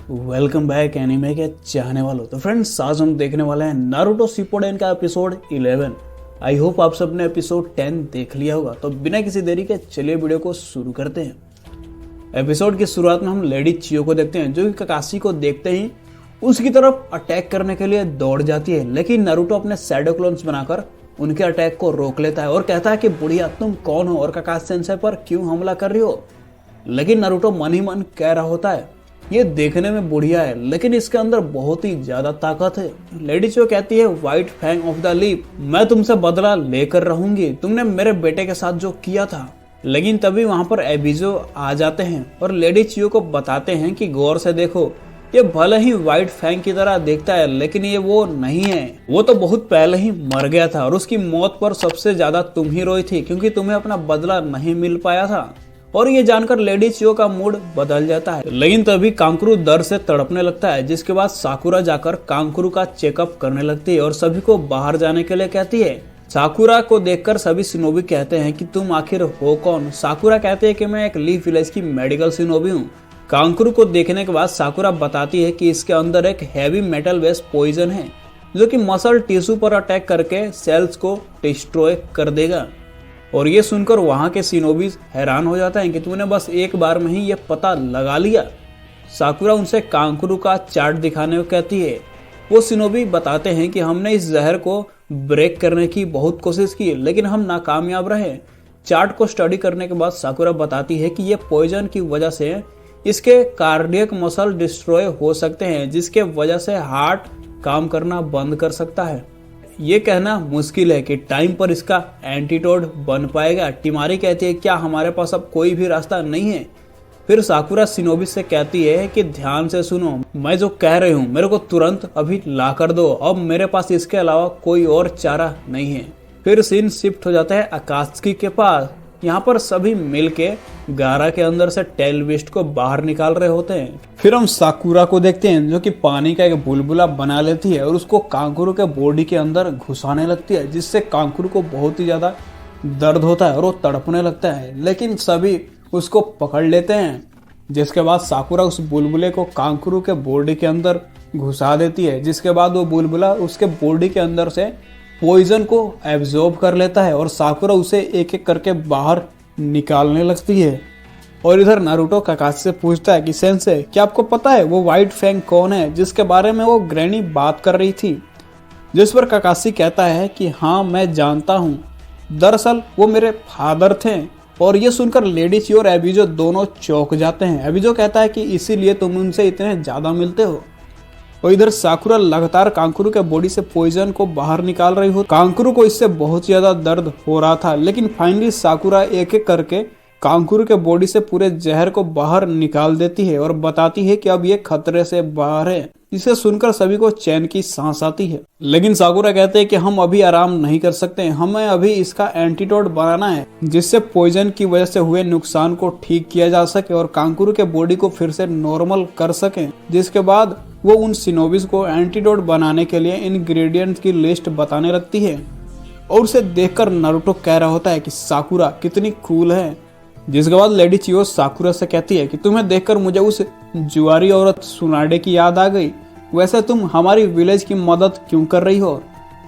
Welcome back anime के चाहने वालों। तो फ्रेंड्स, आज हम देखने वाले हैं नारुतो शिपुडेन का एपिसोड 11। आई होप आप सबने एपिसोड 10 देख लिया होगा। तो बिना किसी देरी के चलिए वीडियो को शुरू करते हैं। एपिसोड की शुरुआत में हम लेडी चियो को देखते हैं, जो कि ककाशी को देखते ही उसकी तरफ अटैक करने के लिए दौड़ जाती है, लेकिन नारुतो अपने शैडो क्लोन्स बनाकर उनके अटैक को रोक लेता है और कहता है कि बुढ़िया तुम कौन हो और ककाशी सेंसेई पर क्यों हमला कर रही हो। लेकिन नारुतो मन ही मन कह रहा होता है ये देखने में बुढ़िया है, लेकिन इसके अंदर बहुत ही ज्यादा ताकत है। लेडी चियो कहती है white fang of the leaf, मैं तुमसे बदला लेकर रहूंगी, तुमने मेरे बेटे के साथ जो किया था। लेकिन तभी वहां पर एबिजो आ जाते हैं और लेडी चियो को बताते हैं कि गौर से देखो, ये भले ही व्हाइट फैंग की तरह दिखता है, लेकिन ये वो नहीं है। वो तो बहुत पहले ही मर गया था और उसकी मौत पर सबसे ज्यादा तुम ही रोई थी, क्योंकि तुम्हें अपना बदला नहीं मिल पाया था। और ये जानकर लेडी चियो का मूड बदल जाता है। लेकिन तभी कांकुरु दर्द से तड़पने लगता है, जिसके बाद साकुरा जाकर कांकुरु का चेकअप करने लगती है और सभी को बाहर जाने के लिए कहती है। साकुरा को देखकर सभी शिनोबी कहते हैं कि तुम आखिर हो कौन। साकुरा कहते हैं कि मैं एक लीफ विलेज की मेडिकल शिनोबी हूँ। कांकुरु को देखने के बाद साकुरा बताती है कि इसके अंदर एक हैवी मेटल बेस्ड पॉइजन है, जो कि मसल टिश्यू पर अटैक करके सेल्स को डिस्ट्रॉय कर देगा। और ये सुनकर वहां के शिनोबी हैरान हो जाते हैं कि तूने बस एक बार में ही ये पता लगा लिया। साकुरा उनसे कांकुरु का चार्ट दिखाने को कहती है। वो शिनोबी बताते हैं कि हमने इस जहर को ब्रेक करने की बहुत कोशिश की, लेकिन हम नाकामयाब रहे। चार्ट को स्टडी करने के बाद साकुरा बताती है कि ये पॉइजन की वजह से इसके कार्डियक मसल डिस्ट्रॉय हो सकते हैं, जिसके वजह से हार्ट काम करना बंद कर सकता है। ये कहना मुश्किल है कि टाइम पर इसका एंटीडोट बन पाएगा। टिमारी कहती है क्या हमारे पास अब कोई भी रास्ता नहीं है। फिर साकुरा शिनोबी से कहती है कि ध्यान से सुनो, मैं जो कह रही हूँ मेरे को तुरंत अभी ला कर दो, अब मेरे पास इसके अलावा कोई और चारा नहीं है। फिर सीन शिफ्ट हो जाता है आकात्सुकी के पास। यहाँ पर सभी मिलके गारा के अंदर से टेल बिस्ट को बाहर निकाल रहे होते हैं। फिर हम साकुरा को देखते हैं, जो कि पानी का एक बुलबुला बना लेती है और उसको कांकुरु के बॉडी के अंदर घुसाने लगती है, जिससे कांकुरु को बहुत ही ज्यादा दर्द होता है और वो तड़पने लगता है। लेकिन सभी उसको पकड़ लेते हैं, जिसके बाद साकुरा उस बुलबुले को कांकुरु के बॉडी के अंदर घुसा देती है, जिसके बाद वो बुलबुला उसके बॉडी के अंदर से पॉइजन को एब्जॉर्ब कर लेता है और साकुरा उसे एक एक करके बाहर निकालने लगती है। और इधर नारुतो ककाशी से पूछता है कि सेंसेई, क्या आपको पता है वो व्हाइट फैंग कौन है जिसके बारे में वो ग्रैनी बात कर रही थी। जिस पर ककाशी कहता है कि हाँ मैं जानता हूँ, दरअसल वो मेरे फादर थे। और ये सुनकर लेडी चियो और एबिजो दोनों चौंक जाते हैं। एबिजो कहता है कि इसीलिए तुम उनसे इतने ज्यादा मिलते हो। और इधर साकुरा लगातार कांकुरु के बॉडी से पॉइजन को बाहर निकाल रही हो। कांकुरु को इससे बहुत ज्यादा दर्द हो रहा था, लेकिन फाइनली साकुरा एक एक करके कांकुरु के बॉडी से पूरे जहर को बाहर निकाल देती है और बताती है कि अब ये खतरे से बाहर है। इसे सुनकर सभी को चैन की सांस आती है। लेकिन साकुरा कहते हैं कि हम अभी आराम नहीं कर सकते, हमें अभी इसका एंटीडोट बनाना है, जिससे पॉइजन की वजह से हुए नुकसान को ठीक किया जा सके और कांकुरु के बॉडी को फिर से नॉर्मल कर सके। जिसके बाद वो उन शिनोबिस को एंटीडोट बनाने के लिए इंग्रेडिएंट्स की लिस्ट बताने लगती है। और उसे देखकर नारुतो कह रहा होता है कि साकुरा कितनी कूल है। जिसके बाद लेडी चियो साकुरा से कहती है कि तुम्हें देखकर मुझे उस जुआरी औरत सुनाडे की याद आ गई, वैसे तुम हमारी विलेज की मदद क्यों कर रही हो।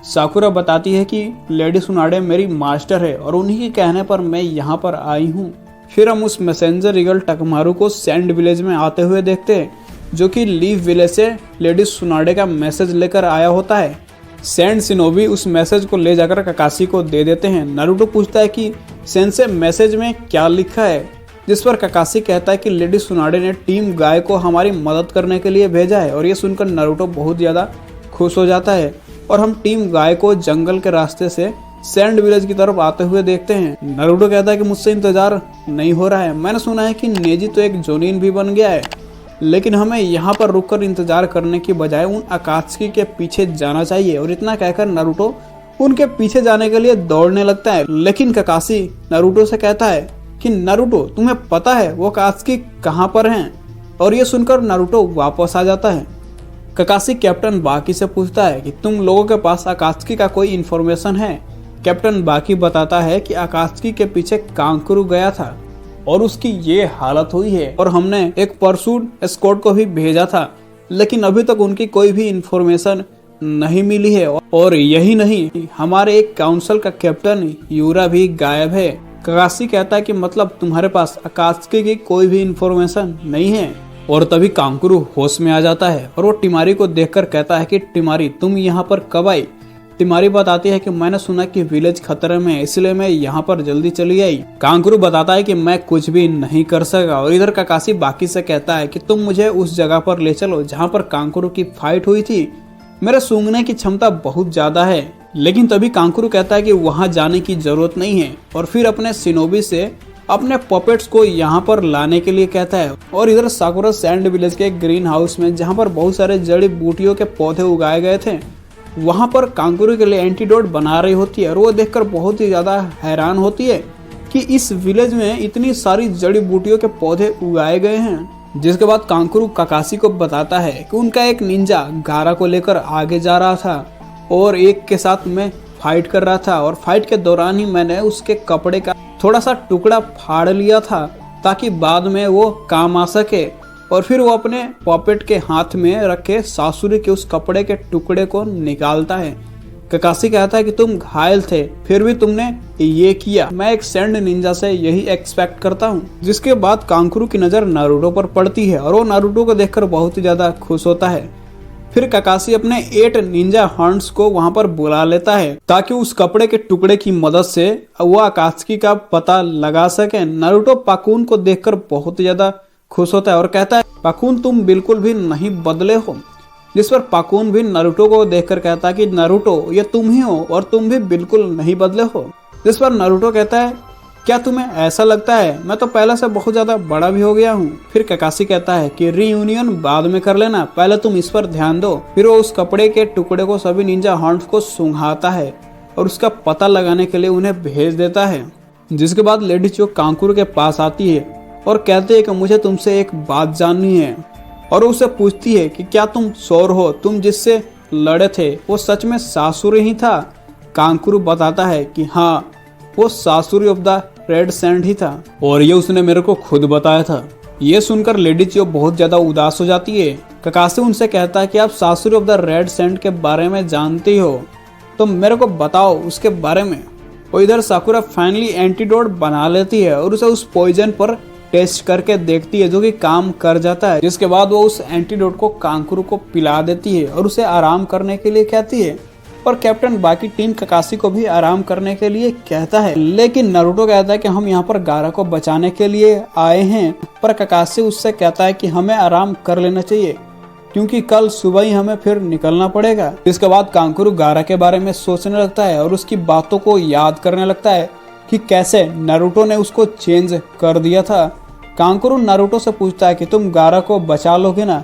साकुरा बताती है कि लेडी सुनाडे मेरी मास्टर है और उन्हीं के कहने पर मैं यहाँ पर आई हूँ। फिर हम उस मैसेंजर ईगल टकमारू को सैंड विलेज में आते हुए देखते हैं, जो कि लीफ विलेज से लेडी सुनाडे का मैसेज लेकर आया होता है। सैंड शिनोबी उस मैसेज को ले जाकर ककाशी को दे देते हैं। नारुतो पूछता है कि सेंसेई मैसेज में क्या लिखा है, जिस पर ककाशी कहता है कि लेडी सुनाडे ने टीम गाय को हमारी मदद करने के लिए भेजा है। और ये सुनकर नारुतो बहुत ज्यादा खुश हो जाता है और हम टीम गाय को जंगल के रास्ते से सैंड विलेज की तरफ आते हुए देखते हैं। नारुतो कहता है कि मुझसे इंतजार नहीं हो रहा है, मैंने सुना है कि नेजी तो एक जोनिन भी बन गया है, लेकिन हमें यहाँ पर रुककर इंतजार करने की बजाय उन आकात्सुकी के पीछे जाना चाहिए। और इतना कहकर नारुतो उनके पीछे जाने के लिए दौड़ने लगता है। लेकिन ककाशी नारुतो से कहता है कि नारुतो तुम्हें पता है वो आकात्सुकी कहाँ पर हैं। और ये सुनकर नारुतो वापस आ जाता है। ककाशी कैप्टन बाकी से पूछता है कि तुम लोगों के पास आकात्सुकी का कोई इन्फॉर्मेशन है। कैप्टन बाकी बताता है कि आकात्सुकी के पीछे कांकुरु गया था और उसकी ये हालत हुई है। और हमने एक परसूट स्क्वाड को भी भेजा था, लेकिन अभी तक उनकी कोई भी इंफॉर्मेशन नहीं मिली है। और यही नहीं, हमारे एक काउंसिल का कैप्टन यूरा भी गायब है। ककाशी कहता है कि मतलब तुम्हारे पास अकात्सुकी की कोई भी इंफॉर्मेशन नहीं है। और तभी कांकुरु होश में आ जाता है और वो टिमारी को देखकर कहता है कि टिमारी तुम यहाँ पर कब आई। टिमारी बताती है कि मैंने सुना कि विलेज खतरे में है, इसलिए मैं यहाँ पर जल्दी चली आई। कांकुरु बताता है कि मैं कुछ भी नहीं कर सका। और इधर ककाशी बाकी से कहता है कि तुम मुझे उस जगह पर ले चलो जहाँ पर कांकुरु की फाइट हुई थी, मेरे सूंघने की क्षमता बहुत ज्यादा है। लेकिन तभी कांकुरु कहता है कि वहां जाने की जरूरत नहीं है और फिर अपने सिनोबी से अपने पपेट्स को यहाँ पर लाने के लिए कहता है। और इधर साकुरा सैंड विलेज के ग्रीन हाउस में जहाँ पर बहुत सारे जड़ी बूटियों के पौधे उगाए गए थे, वहां पर कांकुरु के लिए एंटीडोट बना रही होती है। और वो देखकर बहुत ही ज्यादा हैरान होती है कि इस विलेज में इतनी सारी जड़ी बूटियों के पौधे उगाए गए हैं। जिसके बाद कांकुरु ककाशी को बताता है कि उनका एक निंजा गारा को लेकर आगे जा रहा था और एक के साथ में फाइट कर रहा था। और फाइट के दौरान ही मैंने उसके कपड़े का थोड़ा सा टुकड़ा फाड़ लिया था ताकि बाद में वो काम आ सके। और फिर वो अपने पॉपेट के हाथ में रखे सासुरी के उस कपड़े के टुकड़े को निकालता है। ककाशी कहता है कि तुम घायल थे फिर भी तुमने ये किया, मैं एक सैंड निंजा से यही एक्सपेक्ट करता हूँ। जिसके बाद कांकुरु की नजर नारुतो पर पड़ती है और वो नारुतो को देखकर बहुत ही ज्यादा खुश होता है। फिर ककाशी अपने 8 निंजा हंट्स को वहां पर बुला लेता है ताकि उस कपड़े के टुकड़े की मदद से वो अकात्सुकी का पता लगा सके। नारुतो पाकुन को देखकर बहुत ज्यादा खुश होता है और कहता है पाकुन तुम बिल्कुल भी नहीं बदले हो। जिस पर पाकुन भी नारुतो को देखकर कहता है कि नारुतो ये तुम ही हो और तुम भी बिल्कुल नहीं बदले हो। जिस पर नारुतो कहता है क्या तुम्हें ऐसा लगता है, मैं तो पहले से बहुत ज्यादा बड़ा भी हो गया हूँ। फिर ककाशी कहता है कि रीयूनियन बाद में कर लेना, पहले तुम इस पर ध्यान दो। फिर वो उस कपड़े के टुकड़े को सभी निंजा हंट्स को सूंघाता है और उसका पता लगाने के लिए उन्हें भेज देता है। जिसके बाद लेडी चो कांकुरु के पास आती है और कहती है कि मुझे तुमसे एक बात जाननी है। और उससे पूछती है कि क्या तुम श्योर हो तुम जिससे लड़े थे वो सच में सासुरी ही था। कांकुरु बताता है कि हाँ, वो सासुरी ऑफ द रेड सैंड ही था और ये उसने मेरे को खुद बताया था। ये सुनकर लेडी चियो बहुत ज्यादा उदास हो जाती है। ककाशी उनसे कहता है कि आप सासुरी ऑफ द रेड सैंड के बारे में जानती हो तो मेरे को बताओ उसके बारे में। और इधर साकुरा फाइनली एंटीडोट बना लेती है और उसे उस पॉइजन पर टेस्ट करके देखती है जो कि काम कर जाता है। जिसके बाद वो उस एंटीडोट को कांकुरु को पिला देती है और उसे आराम करने के लिए कहती है। और कैप्टन बाकी टीम ककाशी को भी आराम करने के लिए कहता है। लेकिन नारुतो कहता है कि हम यहाँ पर गारा को बचाने के लिए आए हैं। पर ककाशी उससे कहता है कि हमें आराम कर लेना चाहिए क्योंकि कल सुबह ही हमें फिर निकलना पड़ेगा। इसके बाद कांकुरु गारा के बारे में सोचने लगता है और उसकी बातों को याद करने लगता है कि कैसे नारुतो ने उसको चेंज कर दिया था। कांकुरु नारुतो से पूछता है कि तुम गारा को बचा लोगे ना।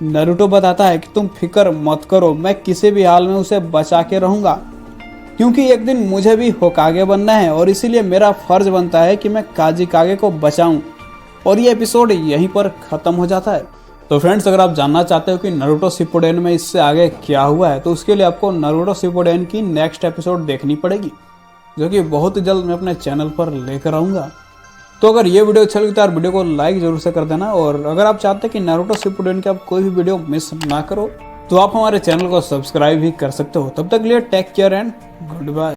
नारुतो बताता है कि तुम फिक्र मत करो, मैं किसी भी हाल में उसे बचा के रहूंगा क्योंकि एक दिन मुझे भी होकागे बनना है और इसीलिए मेरा फर्ज बनता है कि मैं काजिकागे को बचाऊं। और ये एपिसोड यहीं पर खत्म हो जाता है। तो फ्रेंड्स, अगर आप जानना चाहते हो कि नारुतो शिपुडेन में इससे आगे क्या हुआ है तो उसके लिए आपको नारुतो शिपुडेन की नेक्स्ट एपिसोड देखनी पड़ेगी जो कि बहुत जल्द मैं अपने चैनल पर लेकर आऊँगा। तो अगर ये वीडियो अच्छा लगी तो यार वीडियो को लाइक जरूर से कर देना। और अगर आप चाहते हैं कि नारुतो शिपुडेन की आप कोई भी वीडियो मिस ना करो तो आप हमारे चैनल को सब्सक्राइब भी कर सकते हो। तब तक के लिए take care and good bye.